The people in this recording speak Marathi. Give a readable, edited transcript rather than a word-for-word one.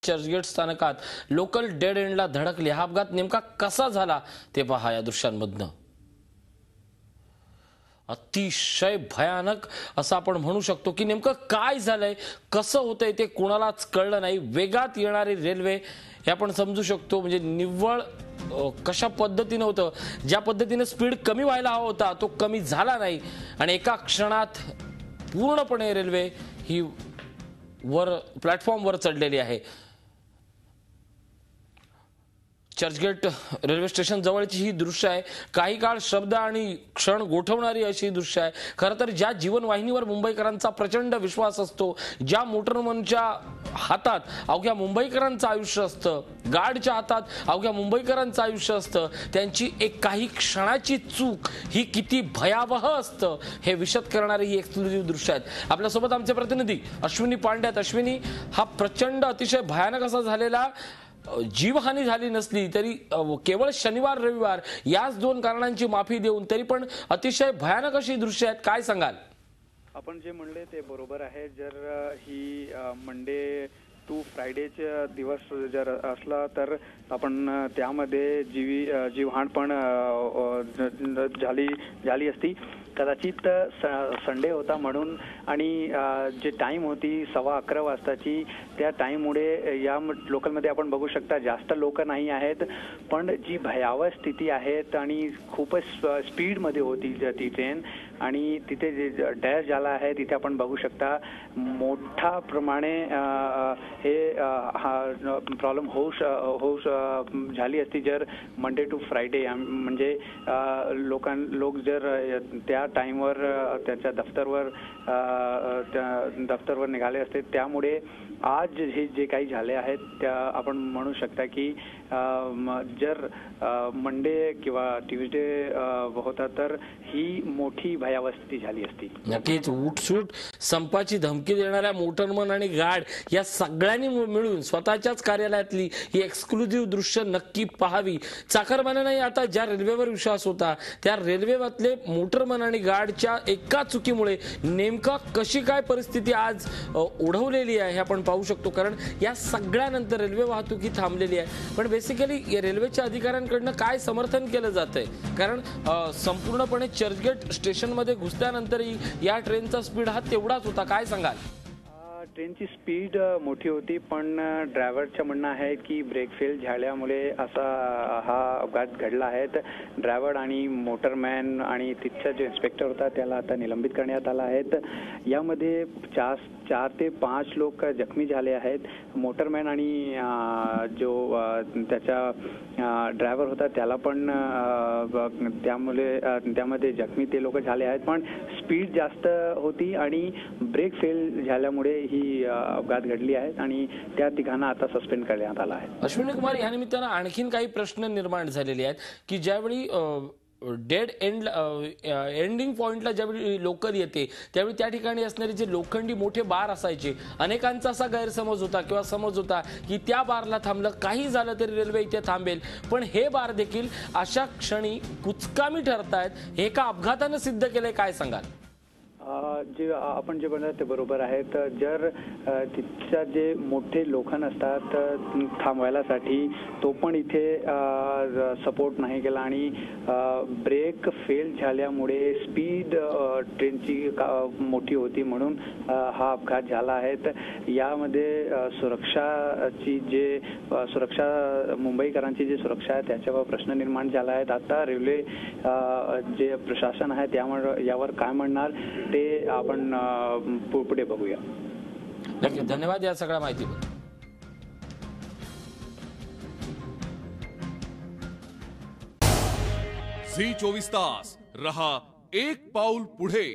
चर्चगेट स्थानकात लोकल डेड एंडला धडकले। हा अपघात नेमका कसा झाला ते पहा या दृश्यांमधनं। अतिशय भयानक असं आपण म्हणू शकतो की नेमकं काय झालंय, कसं होतंय ते कोणालाच कळलं नाही। वेगात येणारी रेल्वे हे आपण समजू शकतो, म्हणजे निव्वळ कशा पद्धतीने होतं, ज्या पद्धतीने स्पीड कमी व्हायला हवा होता तो कमी झाला नाही आणि एका क्षणात पूर्णपणे रेल्वे ही प्लॅटफॉर्मवर चढलेली आहे। चर्चगेट रेल्वे स्टेशन जवळची ही दृश्य आहे। काही काळ शब्द आणि क्षण गोठवणारी अशी दृश्य आहे। खरं तर ज्या जीवनवाहिनीवर मुंबईकरांचा प्रचंड विश्वास असतो, ज्या मोटरमनच्या हातात अवघ्या मुंबईकरांचं आयुष्य असतं, गार्डच्या हातात अवघ्या मुंबईकरांचं आयुष्य असतं, त्यांची एक काही क्षणाची चूक ही किती भयावह असतं हे विशद करणारी ही एक्सक्लुझिव्ह दृश्य आहेत। आपल्यासोबत आमचे प्रतिनिधी अश्विनी पांडे आहेत। अश्विनी, हा प्रचंड अतिशय भयानक असा झालेला जीवहानी झाली नसली तरी केवळ शनिवार रविवार याच दोन कारणांची माफी देऊन तरी पण अतिशय भयानक अशी दृश्य आहेत, काय सांगाल? आपण जे म्हणले ते बरोबर आहे। जर ही मंडे टू फ्रायडेचा दिवस जर असला तर आपण त्यामध्ये जीवहान पण झाली असती। कदाचित संडे होता म्हणून आणि जे टाइम होती 11:15 वाजताची, त्या टाइममुळे या लोकलमध्ये आपण बघू शकता जास्त लोक नाही आहेत, पण जी भयावह स्थिती आहेत आणि खूपच स्पीडमध्ये होती ती ट्रेन आणि तिथे जे डॅश झाला आहे तिथे आपण बघू शकता मोठा प्रमाणे हे प्रॉब्लेम होऊ झाली असती जर मंडे टू फ्रायडे, म्हणजे लोक जर त्या टाइमवर त्याच्या दफ्तरवर निघाले असते। त्यामुळे आज हे जे काही झाले आहेत त्या आपण म्हणू शकता की जर मंडे किंवा ट्यूजडे होता तर ही मोठी भयावह स्थिती झाली असती। नक्कीच उठसूट संपाची धमकी देणाऱ्या मोटरमन आणि गार्ड या सगळ्यांनी मिळून स्वतःच्याच कार्यालयातली ही एक्सक्लुझिव्ह दृश्य नक्की पाहावी। चाकरमान्यांनाही आता ज्या रेल्वेवर विश्वास होता त्या रेल्वेमधले मोटरमन आणि गार्डच्या एका चुकीमुळे नेमका कशी काय परिस्थिती आज ओढवलेली आहे हे आपण पाहू शकतो। कारण या सगळ्यानंतर रेल्वे वाहतूक ही थांबलेली आहे, पण बेसिकली या रेल्वेच्या अधिकाऱ्यांकडनं काय समर्थन केलं जातंय? कारण संपूर्णपणे चर्चगेट स्टेशनमध्ये घुसल्यानंतरही या ट्रेनचा स्पीड हा तेवढाच होता, काय सांगाल? ट्रेनची स्पीड मोठी होती, पण ड्रायव्हरचं म्हणणं आहे की ब्रेक फेल झाल्यामुळे असा हा अपघात घडला आहे। ड्रायव्हर आणि मोटरमॅन आणि तिथचा जो इन्स्पेक्टर होता त्याला आता निलंबित करण्यात आला आहे। यामध्ये 4 ते 5 लोक जखमी झाले आहेत। मोटरमॅन आणि जो त्याचा ड्रायव्हर होता त्याला पण त्यामध्ये जखमी ते लोक झाले आहेत, पण स्पीड जास्त होती आणि ब्रेक फेल झाल्यामुळे ही अपघात घडली आहेत आणि त्या तिघांना आता सस्पेंड करण्यात आला आहे। अश्विनी कुमार, या निमित्तानं आणखीन काही प्रश्न निर्माण झालेले आहेत की ज्यावेळी डेड एंडिंग पॉइंटला ज्यावेळी लोकल येते त्यावेळी त्या ठिकाणी असणारे जे लोखंडी मोठे बार असायचे, अनेकांचा असा गैरसमज होता किंवा समज होता की त्या बारला थांबलं काही झालं तरी रेल्वे इथे थांबेल, पण हे बार देखील अशा क्षणी कुचकामी ठरतायत। हे एका अपघातानं सिद्ध केलंय, काय सांगाल? जे आपण जे म्हणलं ते बरोबर आहे। तर जर तिथच्या जे मोठे लोखंड असतात थांबवायसाठी तो पण इथे सपोर्ट नाही केला आणि ब्रेक फेल झाल्यामुळे स्पीड ट्रेनची मोठी होती म्हणून हा अपघात झाला आहे। यामध्ये सुरक्षा मुंबईकरांची जी सुरक्षा आहे त्याच्यावर प्रश्न निर्माण झाला आहे। आता रेल्वे जे प्रशासन आहे त्यामुळे यावर काय म्हणणार ते आपण पुढे बघूया। नक्की, धन्यवाद या सगळ्या माहितीबद्दल। झी 24 तास रहा एक पाऊल पुढे।